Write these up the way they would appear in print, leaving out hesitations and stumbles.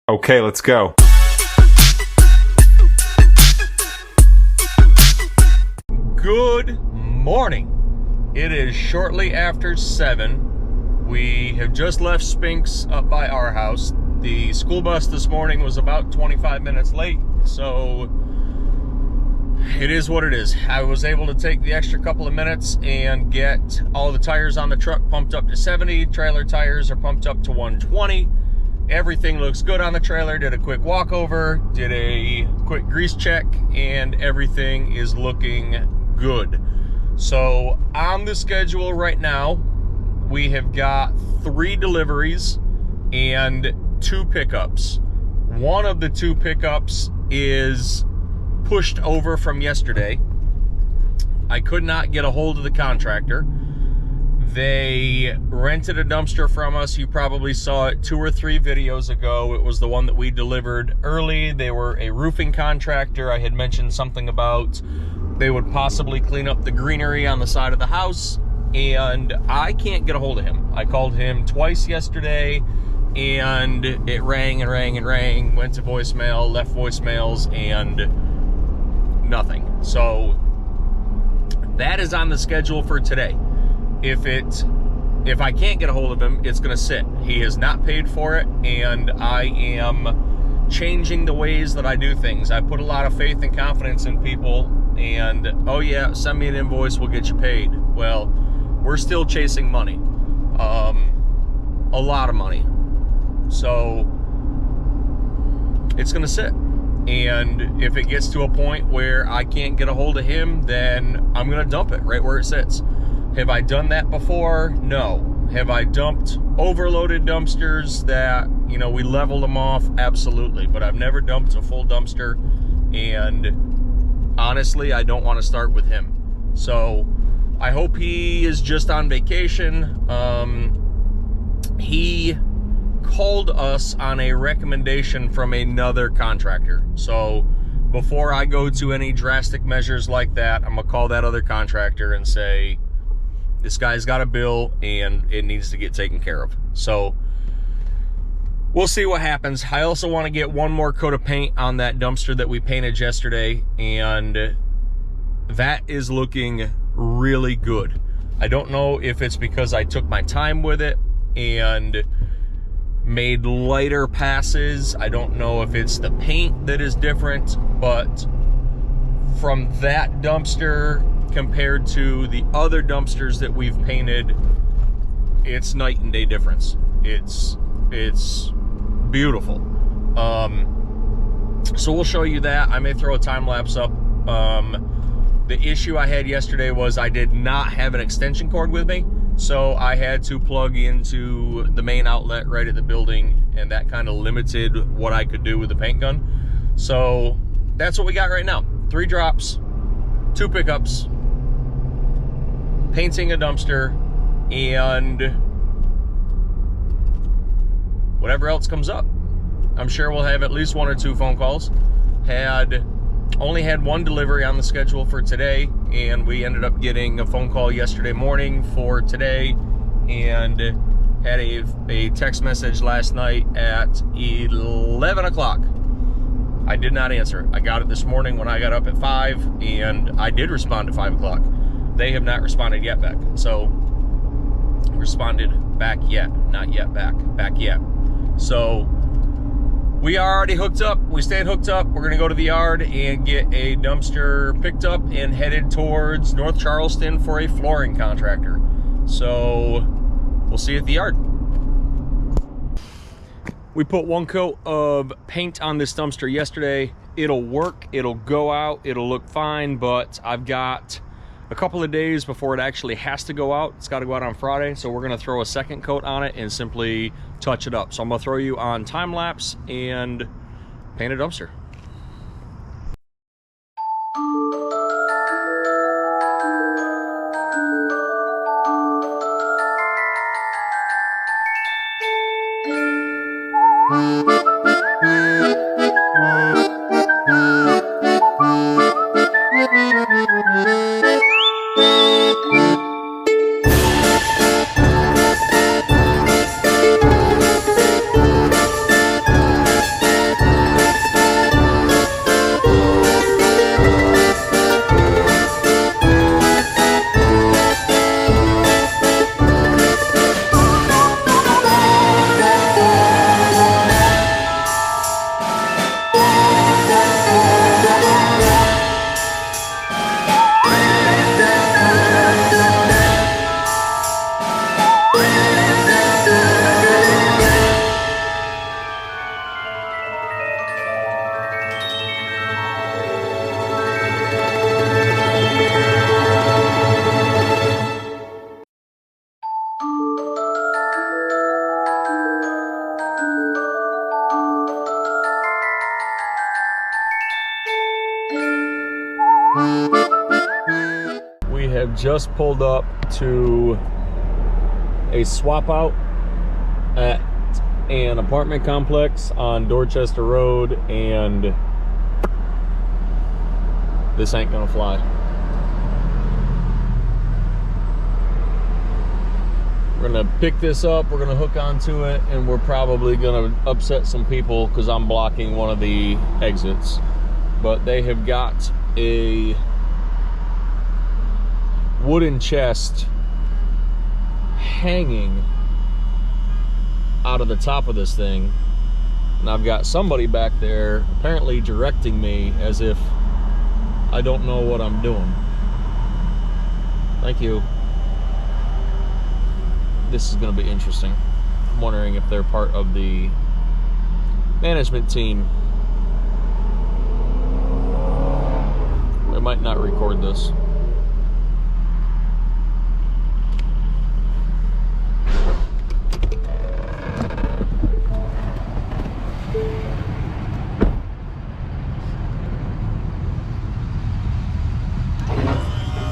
Okay, let's go. Good morning. It is shortly after 7. We have just left Spinks up by our house. The school bus this morning was about 25 minutes late, so it is what it is. I was able to take the extra couple of minutes and get all the tires on the truck pumped up to 70. Trailer tires are pumped up to 120. Everything looks good on the trailer. Did a quick walkover, did a quick grease check, and everything is looking good. So on the schedule right now, we have got 3 deliveries and 2 pickups. One of the 2 pickups is pushed over from yesterday. I could not get a hold of the contractor. They rented a dumpster from us. You probably saw it 2 or 3 videos ago. It was the one that we delivered early. They were a roofing contractor. I had mentioned something about they would possibly clean up the greenery on the side of the house, and I can't get a hold of him. I called him twice yesterday, and it rang and rang and rang, went to voicemail, left voicemails, and nothing. So that is on the schedule for today. If I can't get a hold of him, it's going to sit. He has not paid for it, and I am changing the ways that I do things. I put a lot of faith and confidence in people, and, oh yeah, send me an invoice, we'll get you paid. Well, we're still chasing money. A lot of money. So it's going to sit. And if it gets to a point where I can't get a hold of him, then I'm going to dump it right where it sits. Have I done that before? No. Have I dumped overloaded dumpsters that, we leveled them off? Absolutely. But I've never dumped a full dumpster, and honestly, I don't want to start with him. So I hope he is just on vacation. He called us on a recommendation from another contractor. So before I go to any drastic measures like that, I'm going to call that other contractor and say, this guy's got a bill and it needs to get taken care of. So we'll see what happens. I also want to get one more coat of paint on that dumpster that we painted yesterday, and that is looking really good. I don't know if it's because I took my time with it and made lighter passes. I don't know if it's the paint that is different, but from that dumpster compared to the other dumpsters that we've painted, it's night and day difference. It's beautiful. So we'll show you that. I may throw a time lapse up. The issue I had yesterday was I did not have an extension cord with me, so I had to plug into the main outlet right at the building, and that kind of limited what I could do with the paint gun. So that's what we got right now. 3 drops, 2 pickups, painting a dumpster, and whatever else comes up. I'm sure we'll have at least 1 or 2 phone calls. Only had 1 delivery on the schedule for today, and we ended up getting a phone call yesterday morning for today, and had a text message last night at 11 o'clock. I did not answer it. I got it this morning when I got up at 5, and I did respond at 5 o'clock. They have not responded yet back. So, responded back yet, not yet back yet. So, we are already hooked up. We stayed hooked up. We're going to go to the yard and get a dumpster picked up and headed towards North Charleston for a flooring contractor. So, we'll see you at the yard. We put 1 coat of paint on this dumpster yesterday. It'll work. It'll go out. It'll look fine, but I've got a couple of days before it actually has to go out. It's got to go out on Friday, so we're going to throw a 2nd coat on it and simply touch it up. So I'm going to throw you on time lapse and paint a dumpster. have just pulled up to a swap out at an apartment complex on Dorchester Road, and this ain't gonna fly. We're gonna pick this up, we're gonna hook onto it, and we're probably gonna upset some people because I'm blocking one of the exits. But they have got a wooden chest hanging out of the top of this thing, and I've got somebody back there apparently directing me as if I don't know what I'm doing. Thank you. This is going to be interesting. I'm wondering if they're part of the management team. I might not record this.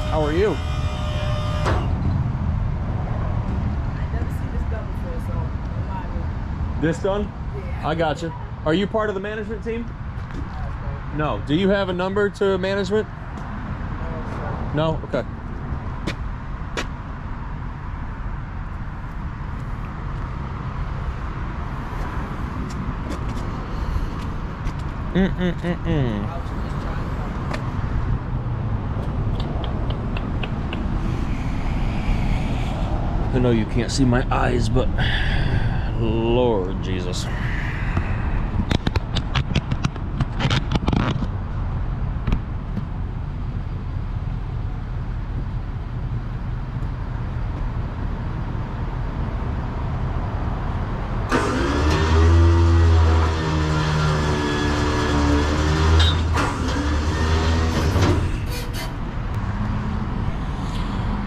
How are you? I've never seen this done before, so remind me. This done? Yeah. I got you. Are you part of the management team? No. Do you have a number to management? No? Okay. I know you can't see my eyes, but Lord Jesus.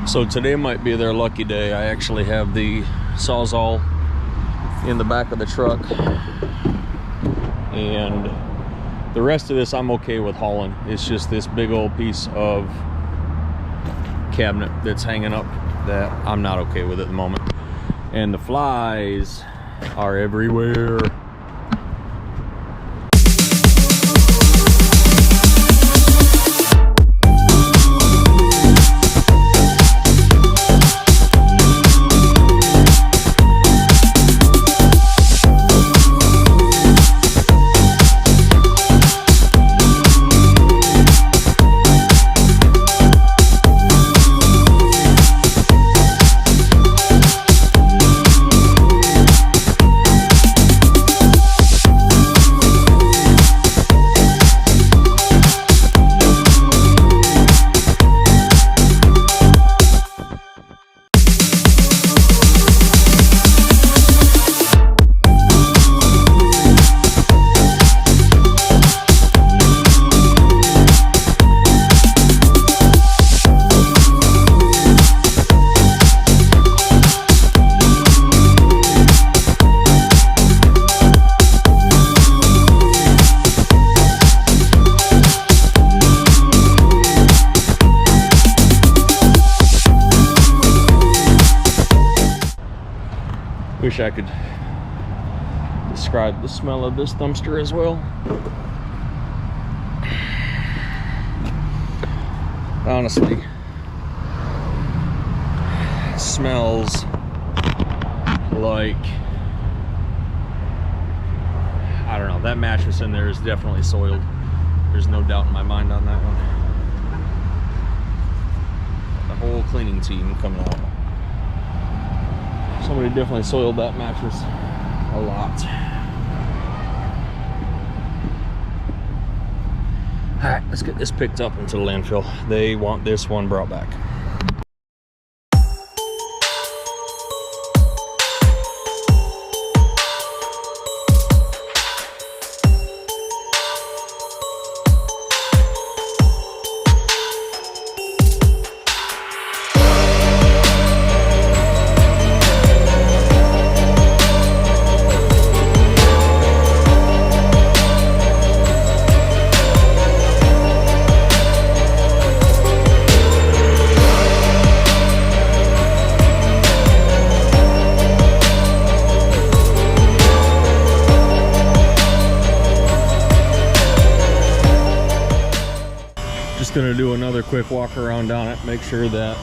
So today might be their lucky day. I actually have the Sawzall in the back of the truck, and the rest of this I'm okay with hauling. It's just this big old piece of cabinet that's hanging up that I'm not okay with at the moment. And the flies are everywhere. Wish I could describe the smell of this dumpster as well. Honestly, it smells like, I don't know, that mattress in there is definitely soiled. There's no doubt in my mind on that one. The whole cleaning team coming out. Somebody definitely soiled that mattress a lot. All right, let's get this picked up into the landfill. They want this one brought back. gonna do another quick walk around on it, make sure that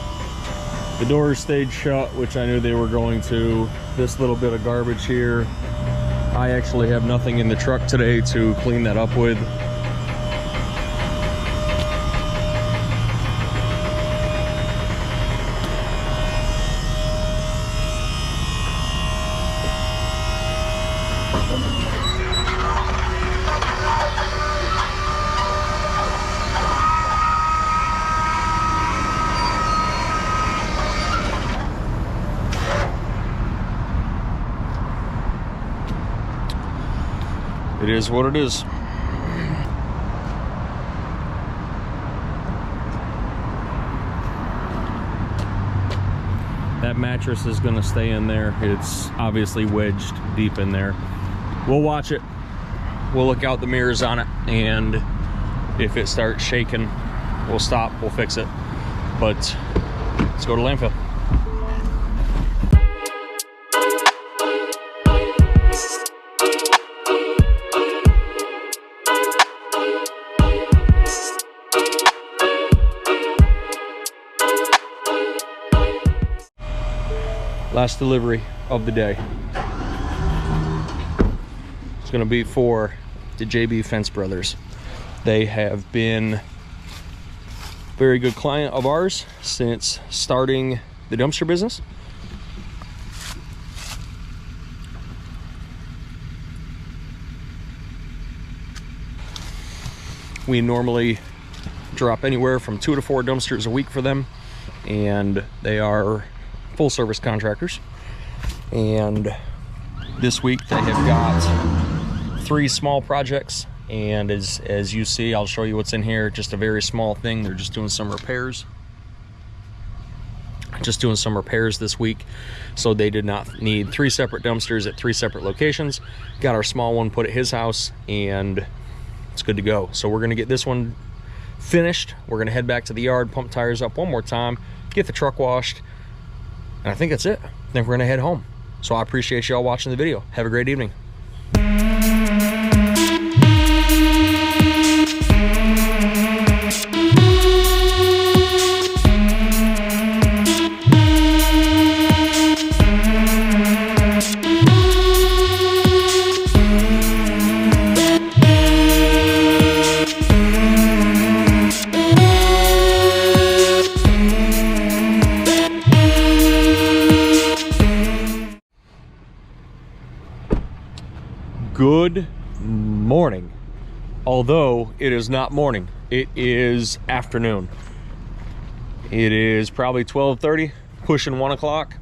the doors stayed shut, which I knew they were going to. This little bit of garbage here, I actually have nothing in the truck today to clean that up with. It is what it is. That mattress is going to stay in there. It's obviously wedged deep in there. We'll watch it. We'll look out the mirrors on it, and if it starts shaking, we'll stop, we'll fix it. But let's go to landfill. Last delivery of the day. It's gonna be for the JB Fence Brothers. They have been a very good client of ours since starting the dumpster business. We normally drop anywhere from 2 to 4 dumpsters a week for them, and they are full service contractors. And this week they have got 3 small projects, and as you see, I'll show you what's in here. Just a very small thing. They're just doing some repairs. This week, so they did not need 3 separate dumpsters at 3 separate locations. Got our small one put at his house, and it's good to go. So we're gonna get this one finished. We're gonna head back to the yard, pump tires up one more time, get the truck washed, and I think that's it. Then we're gonna head home. So I appreciate y'all watching the video. Have a great evening. Good morning. Although it is not morning, it is afternoon. It is probably 12:30, pushing 1 o'clock,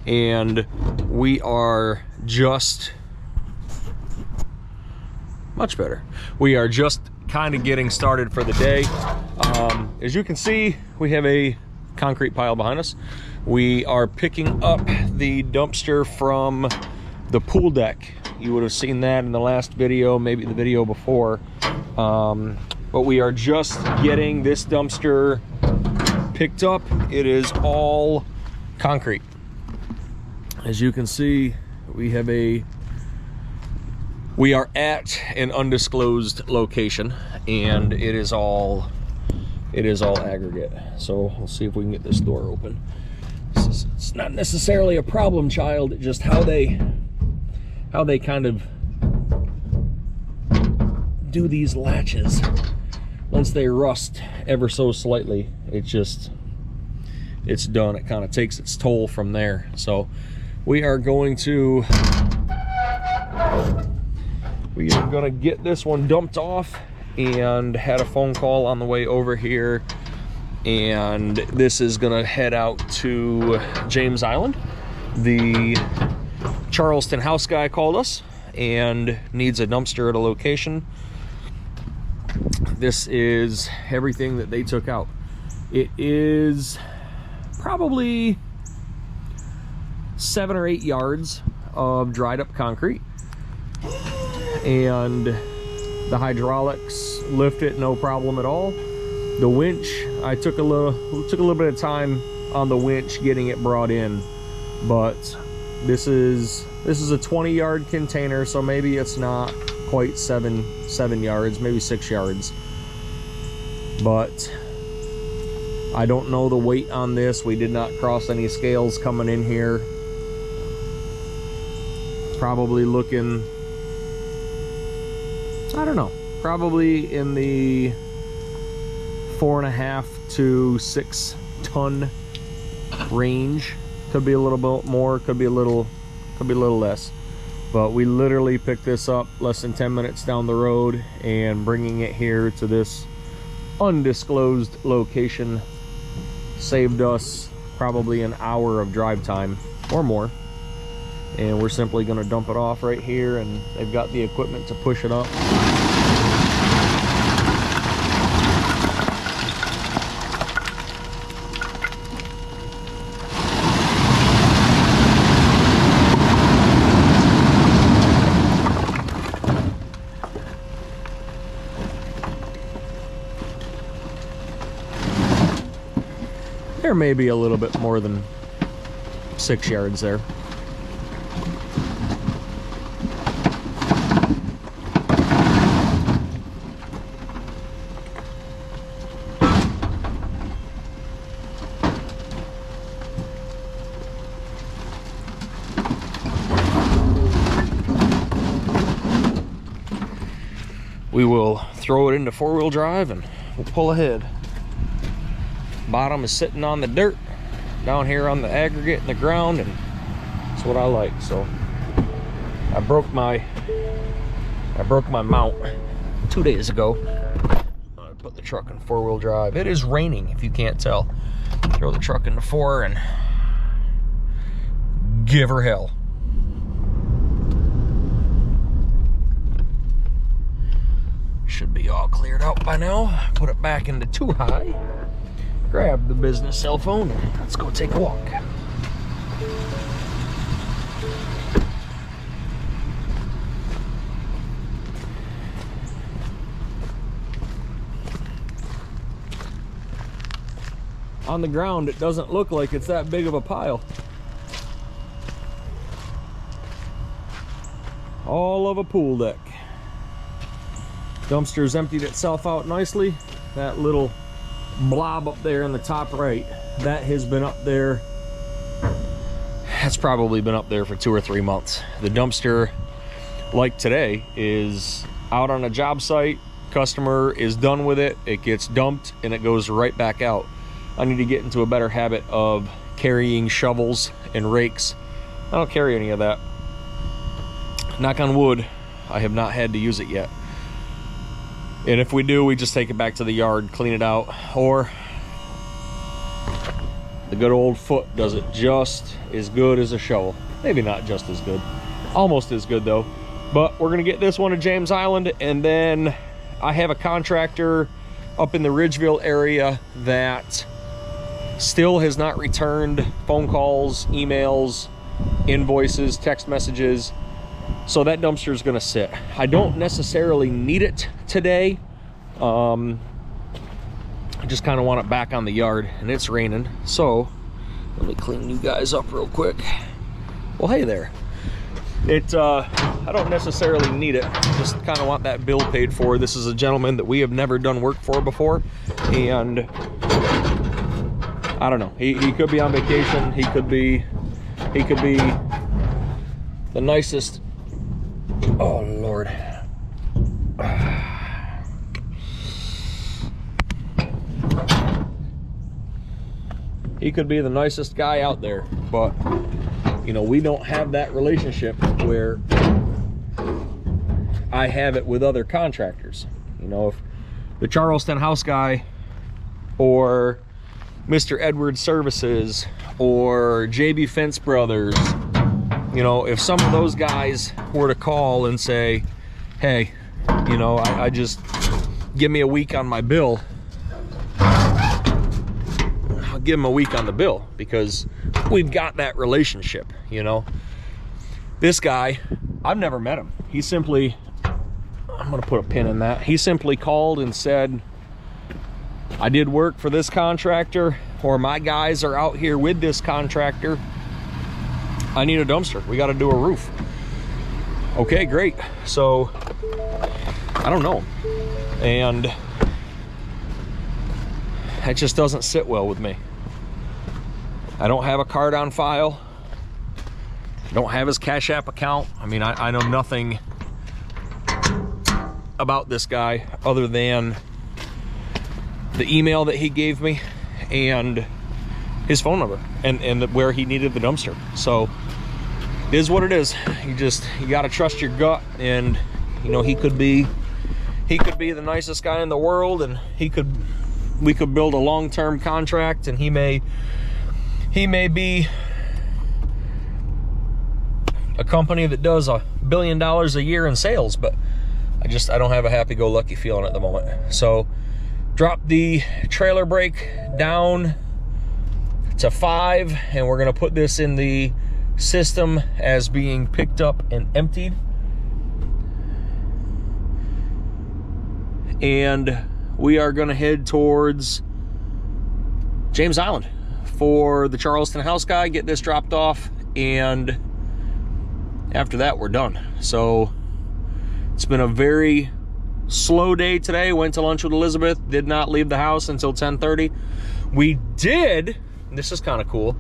and we are just much better. We are just kind of getting started for the day. As you can see, we have a concrete pile behind us. We are picking up the dumpster from the pool deck. You would have seen that in the last video, maybe the video before. But we are just getting this dumpster picked up. It is all concrete. As you can see, we are at an undisclosed location, and it is all aggregate. So we'll see if we can get this door open. It's not necessarily a problem child, just how they kind of do these latches. Once they rust ever so slightly, it's done. It kind of takes its toll from there. So we are going to get this one dumped off, and had a phone call on the way over here, and this is gonna head out to James Island. The Charleston house guy called us and needs a dumpster at a location. This is everything that they took out. It is probably 7 or 8 yards of dried up concrete, and the hydraulics lift it no problem at all. The winch, I took a little bit of time on the winch getting it brought in, but this is a 20-yard container, so maybe it's not quite seven yards, maybe 6 yards. But I don't know the weight on this. We did not cross any scales coming in here. Probably looking, I don't know, probably in the 4.5 to 6 ton range. Could be a little bit more, could be a little less. But we literally picked this up less than 10 minutes down the road, and bringing it here to this undisclosed location saved us probably an hour of drive time or more. And we're simply going to dump it off right here, and they've got the equipment to push it up. There may be a little bit more than 6 yards there. We will throw it into 4-wheel drive and we'll pull ahead. Bottom is sitting on the dirt down here on the aggregate in the ground, and that's what I like. So I broke my mount 2 days ago. I put the truck in 4-wheel drive. It is raining, if you can't tell. Throw the truck into 4 and give her hell. Should be all cleared out by now. Put it back into 2 high. Grab the business cell phone and let's go take a walk. On the ground, it doesn't look like it's that big of a pile. All of a pool deck. Dumpster's emptied itself out nicely. That little blob up there in the top right, that has been up there, that's probably been up there for 2 or 3 months. The dumpster, like today, is out on a job site. Customer is done with it, it gets dumped and it goes right back out. I need to get into a better habit of carrying shovels and rakes. I don't carry any of that. Knock on wood, I have not had to use it yet. And if we do, we just take it back to the yard, clean it out, or the good old foot does it just as good as a shovel. Maybe not just as good, almost as good though. But we're gonna get this one to James Island, and then I have a contractor up in the Ridgeville area that still has not returned phone calls, emails, invoices, text messages. So that dumpster is going to sit. I don't necessarily need it today. I just kind of want it back on the yard, and it's raining. So let me clean you guys up real quick. Well, hey there. I don't necessarily need it. Just kind of want that bill paid for. This is a gentleman that we have never done work for before, and I don't know. He could be on vacation. He could be the nicest. Oh Lord. He could be the nicest guy out there, but you know, we don't have that relationship where I have it with other contractors. You know, if the Charleston House guy or Mr. Edwards Services or JB Fence Brothers, you know, if some of those guys were to call and say, hey, you know, I just give me a week on my bill, I'll give them a week on the bill because we've got that relationship, you know. This guy, I've never met him. He simply, I'm gonna put a pin in that. He simply called and said, I did work for this contractor, or my guys are out here with this contractor. I need a dumpster. We got to do a roof. Okay, great. So I don't know. And It just doesn't sit well with me. I don't have a card on file. I don't have his Cash App account. I mean, I know nothing about this guy other than the email that he gave me and his phone number and where he needed the dumpster. So it is what it is. You got to trust your gut, and you know, he could be the nicest guy in the world, and we could build a long-term contract, and he may be a company that does $1 billion a year in sales, but I don't have a happy-go-lucky feeling at the moment. So drop the trailer brake down to 5, and we're gonna put this in the system as being picked up and emptied. And we are gonna head towards James Island for the Charleston House guy, get this dropped off, and after that we're done. So it's been a very slow day today. Went to lunch with Elizabeth, did not leave the house until 10:30. We did, this is kind of cool,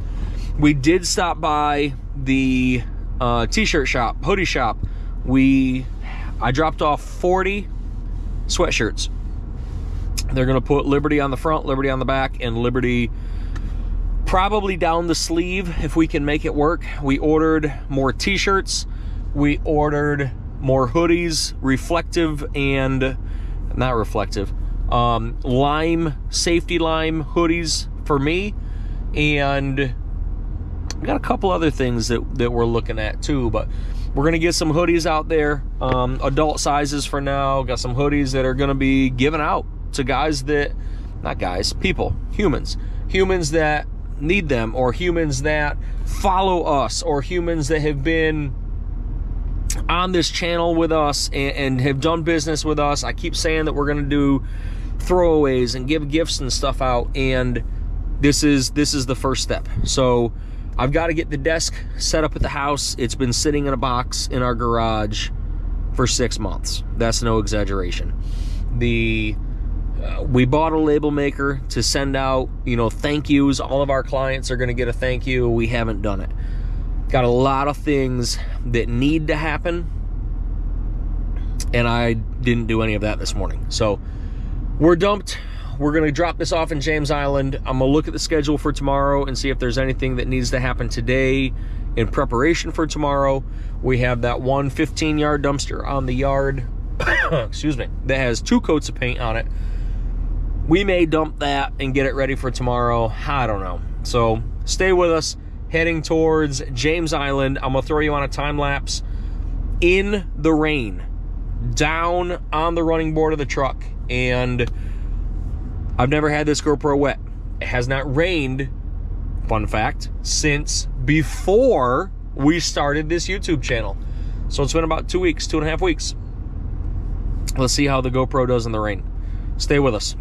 we did stop by the t-shirt shop, hoodie shop. I dropped off 40 sweatshirts. They're gonna put Liberty on the front, Liberty on the back, and Liberty probably down the sleeve if we can make it work. We ordered more t-shirts, we ordered more hoodies, reflective and not reflective, safety lime hoodies for me, and we got a couple other things that we're looking at too, but we're gonna get some hoodies out there, adult sizes for now. Got some hoodies that are gonna be given out to guys that, not guys, people, humans that need them, or humans that follow us, or humans that have been on this channel with us and have done business with us. I keep saying that we're gonna do throwaways and give gifts and stuff out, and this is the first step. So I've got to get the desk set up at the house. It's been sitting in a box in our garage for 6 months. That's no exaggeration. We bought a label maker to send out, you know, thank yous. All of our clients are going to get a thank you. We haven't done it. Got a lot of things that need to happen, and I didn't do any of that this morning. So we're dumped. We're going to drop this off in James Island. I'm going to look at the schedule for tomorrow and see if there's anything that needs to happen today in preparation for tomorrow. We have that one 15-yard dumpster on the yard, excuse me, that has 2 coats of paint on it. We may dump that and get it ready for tomorrow. I don't know. So stay with us. Heading towards James Island. I'm going to throw you on a time lapse in the rain, down on the running board of the truck, and I've never had this GoPro wet. It has not rained, fun fact, since before we started this YouTube channel. So it's been about 2 weeks, 2.5 weeks. Let's see how the GoPro does in the rain. Stay with us.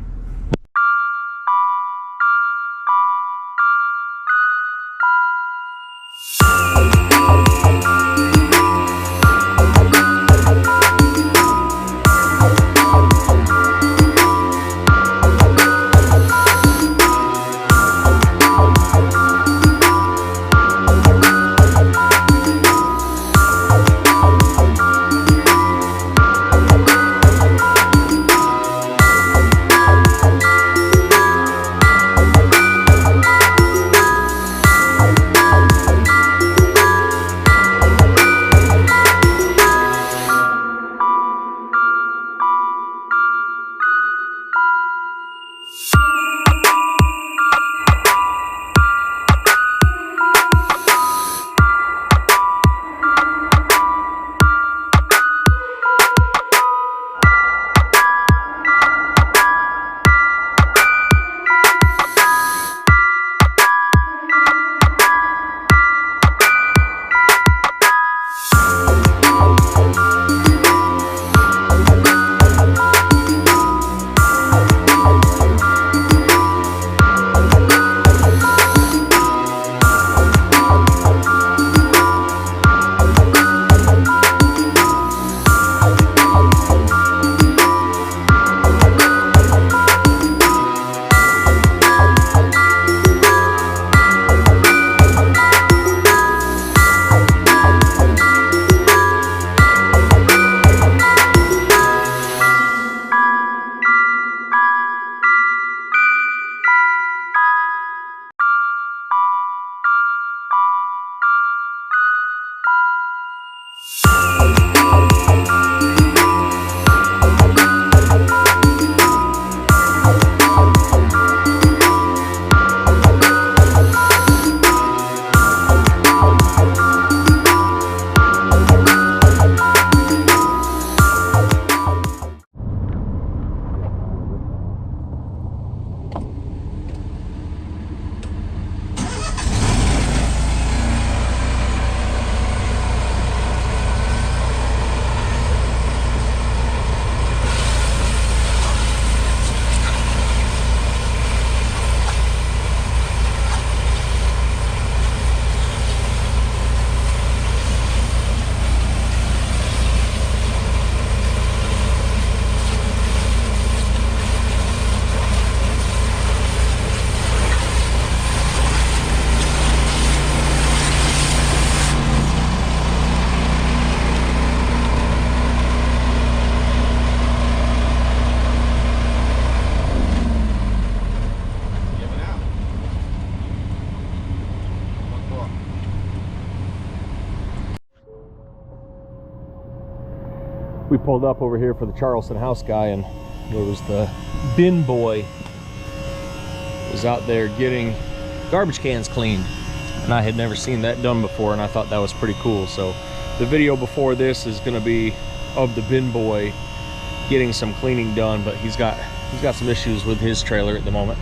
pulled up over here for the Charleston House guy, and there was the bin boy was out there getting garbage cans cleaned, and I had never seen that done before, and I thought that was pretty cool. So the video before this is going to be of the bin boy getting some cleaning done, but he's got some issues with his trailer at the moment.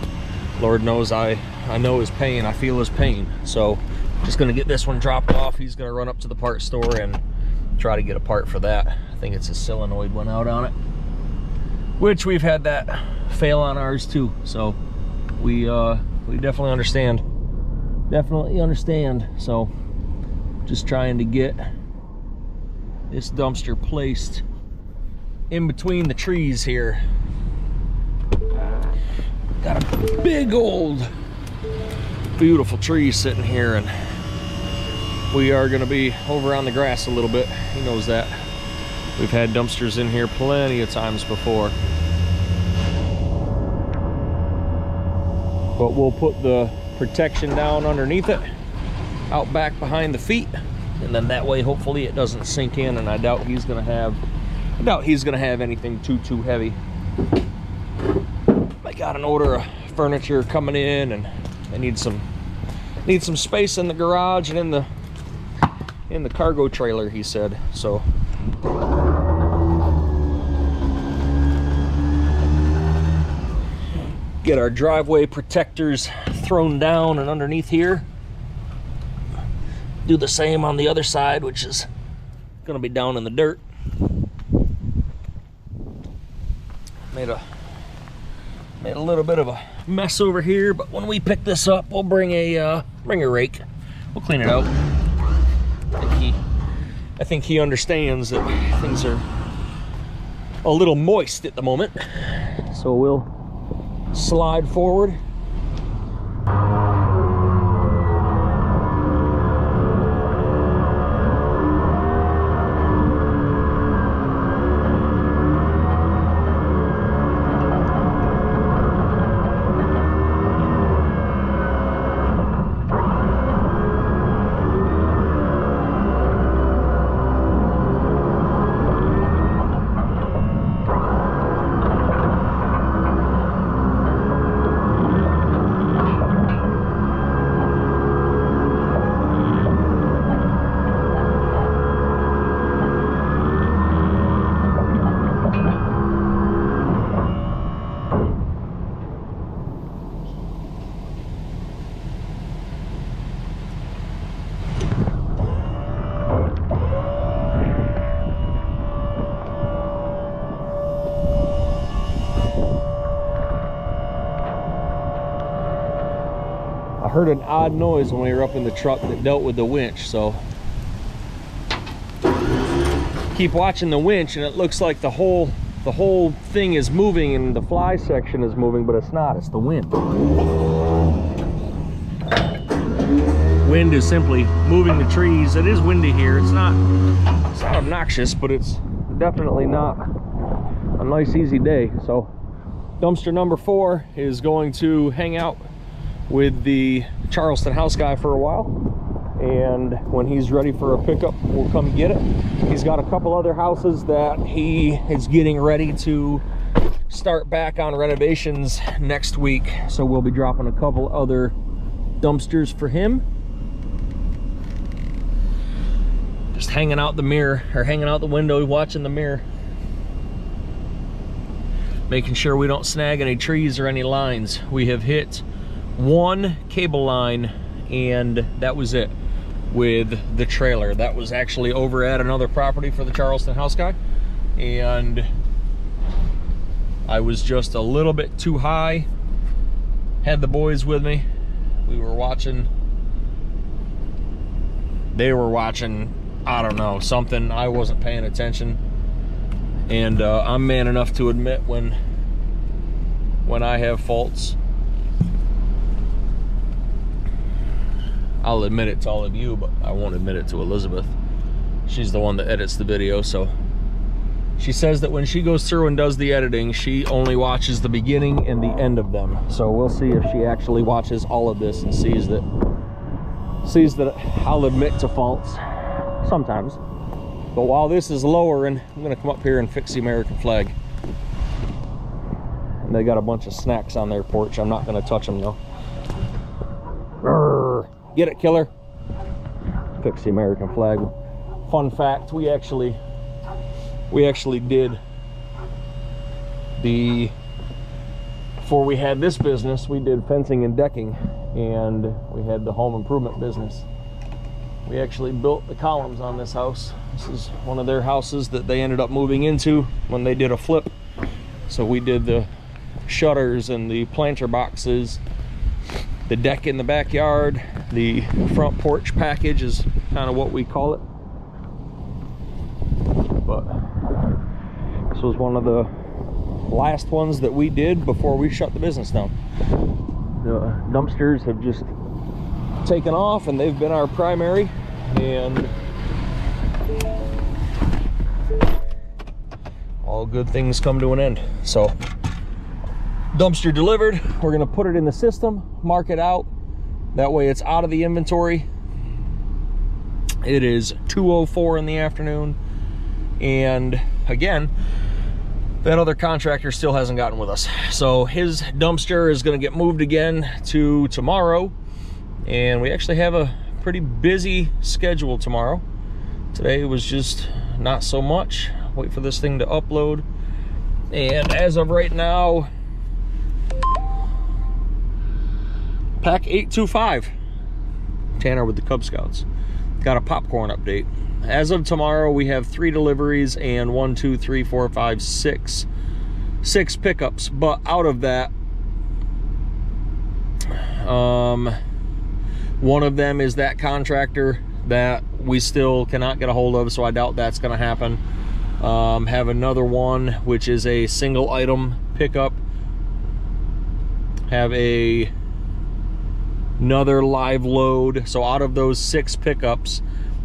Lord knows I know his pain, I feel his pain. So just gonna get this one dropped off. He's gonna run up to the part store and try to get a part for that. I think it's a solenoid went out on it, which we've had that fail on ours too. So we definitely understand. So just trying to get this dumpster placed in between the trees here. Got a big old beautiful tree sitting here, and we are going to be over on the grass a little bit. He knows that. We've had dumpsters in here plenty of times before, but we'll put the protection down underneath it, out back behind the feet, and then that way hopefully it doesn't sink in. And I doubt he's going to have anything too heavy. I got an order of furniture coming in, and I need some space in the garage and in the cargo trailer, he said. So get our driveway protectors thrown down and underneath here. Do the same on the other side, which is gonna be down in the dirt. Made a little bit of a mess over here, but when we pick this up, we'll bring a rake. We'll clean it out. I think he understands that things are a little moist at the moment, so we'll slide forward. I heard an odd noise when we were up in the truck that dealt with the winch, so keep watching the winch, and it looks like the whole thing is moving and the fly section is moving, but it's not. It's the wind. Wind is simply moving the trees. It is windy here. It's not obnoxious, but it's definitely not a nice easy day. So dumpster number 4 is going to hang out with the Charleston House guy for a while, and when he's ready for a pickup, we'll come get it. He's got a couple other houses that he is getting ready to start back on renovations next week, so we'll be dropping a couple other dumpsters for him. Just hanging out the mirror, or hanging out the window, watching the mirror, making sure we don't snag any trees or any lines. We have hit one cable line, and that was it with the trailer. That was actually over at another property for the Charleston House guy, and I was just a little bit too high. Had the boys with me. We were watching, they were watching, I don't know, something. I wasn't paying attention, and I'm man enough to admit when I have faults. I'll admit it to all of you, but I won't admit it to Elizabeth. She's the one that edits the video, so she says that when she goes through and does the editing, she only watches the beginning and the end of them. So we'll see if she actually watches all of this and sees that I'll admit to faults sometimes. But while this is lowering, I'm gonna come up here and fix the American flag. And they got a bunch of snacks on their porch. I'm not gonna touch them though. Grr. Get it, killer. Fix the American flag. Fun fact, we actually did before we had this business, we did fencing and decking, and we had the home improvement business. We actually built the columns on this house. This is one of their houses that they ended up moving into when they did a flip. So we did the shutters and the planter boxes, the deck in the backyard, the front porch package is kind of what we call it. But this was one of the last ones that we did before we shut the business down. The dumpsters have just taken off and they've been our primary, and all good things come to an end. So dumpster delivered, we're gonna put it in the system, mark it out, that way it's out of the inventory. It is 2:04 in the afternoon, and again, that other contractor still hasn't gotten with us. So his dumpster is gonna get moved again to tomorrow, and we actually have a pretty busy schedule tomorrow. Today was just not so much. Wait for this thing to upload. And as of right now, pack 825. Tanner with the Cub Scouts. Got a popcorn update. As of tomorrow, we have 3 deliveries and 1, 2, 3, 4, 5, 6 pickups. But out of that, one of them is that contractor that we still cannot get a hold of, so I doubt that's going to happen. Have another one, which is a single item pickup. Have another live load. So out of those 6 pickups,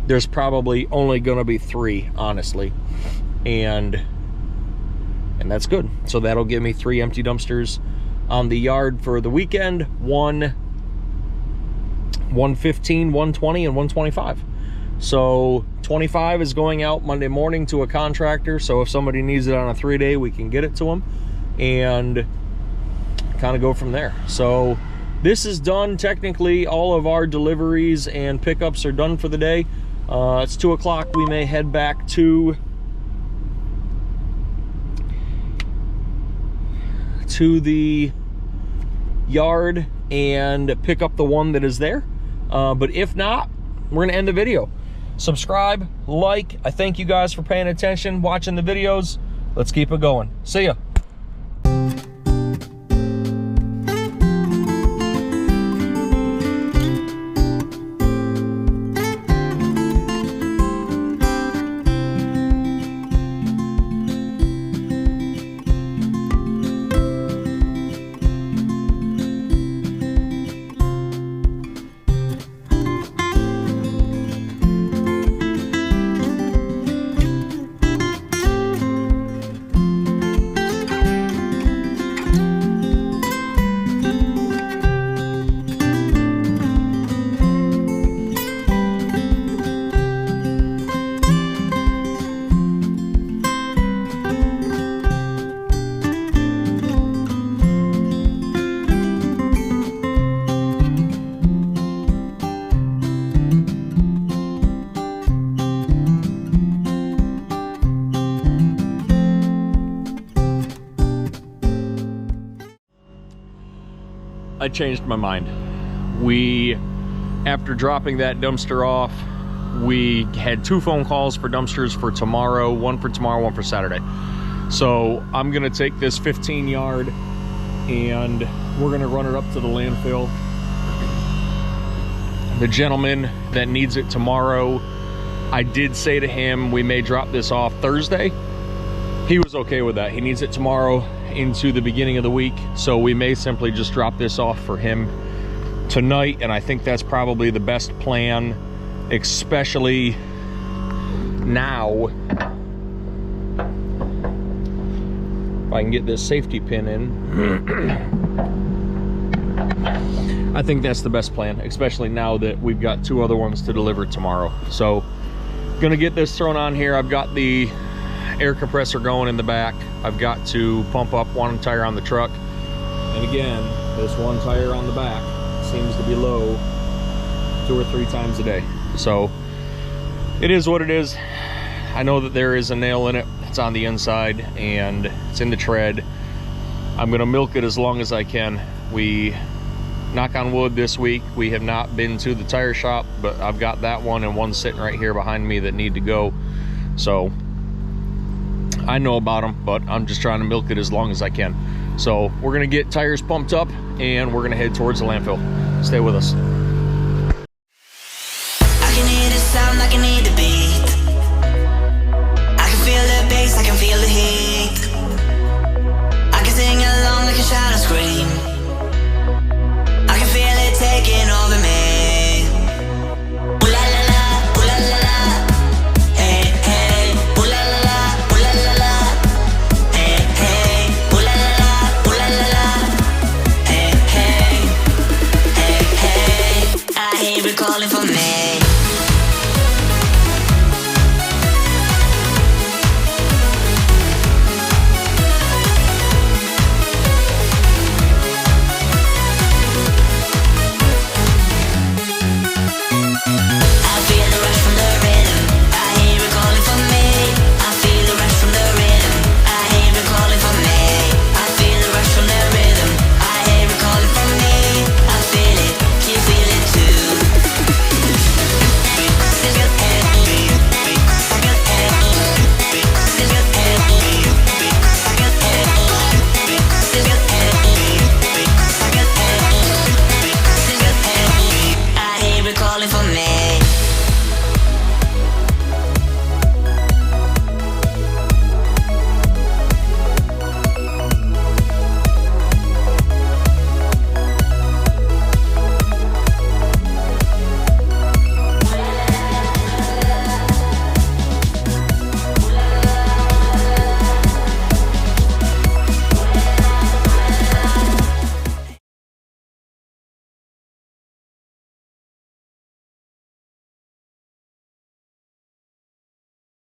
there's probably only going to be 3, honestly, and that's good. So that'll give me 3 empty dumpsters on the yard for the weekend. 115, 120, and 125. So 25 is going out Monday morning to a contractor, so if somebody needs it on a 3-day, we can get it to them and kind of go from there. So this is done. Technically, all of our deliveries and pickups are done for the day. It's 2 o'clock. We may head back to the yard and pick up the one that is there. But if not, we're gonna end the video. Subscribe, like. I thank you guys for paying attention, watching the videos. Let's keep it going. See ya. I changed my mind. After dropping that dumpster off, we had 2 phone calls for dumpsters for tomorrow, one for tomorrow, one for Saturday. So I'm gonna take this 15 yard and we're gonna run it up to the landfill. The gentleman that needs it tomorrow, I did say to him we may drop this off Thursday. He was okay with that. He needs it tomorrow into the beginning of the week, so we may simply just drop this off for him tonight, and I think that's probably the best plan, especially now. If I can get this safety pin in, I think that's the best plan, especially now that we've got 2 other ones to deliver tomorrow. So Gonna get this thrown on here. I've got the air compressor going in the back. I've got to pump up one tire on the truck. And again, this one tire on the back seems to be low 2 or 3 times a day. So it is what it is. I know that there is a nail in it. It's on the inside and it's in the tread. I'm gonna milk it as long as I can. We, knock on wood, this week we have not been to the tire shop, but I've got that one and one sitting right here behind me that need to go. So I know about them, but I'm just trying to milk it as long as I can. So we're gonna get tires pumped up and we're gonna head towards the landfill. Stay with us.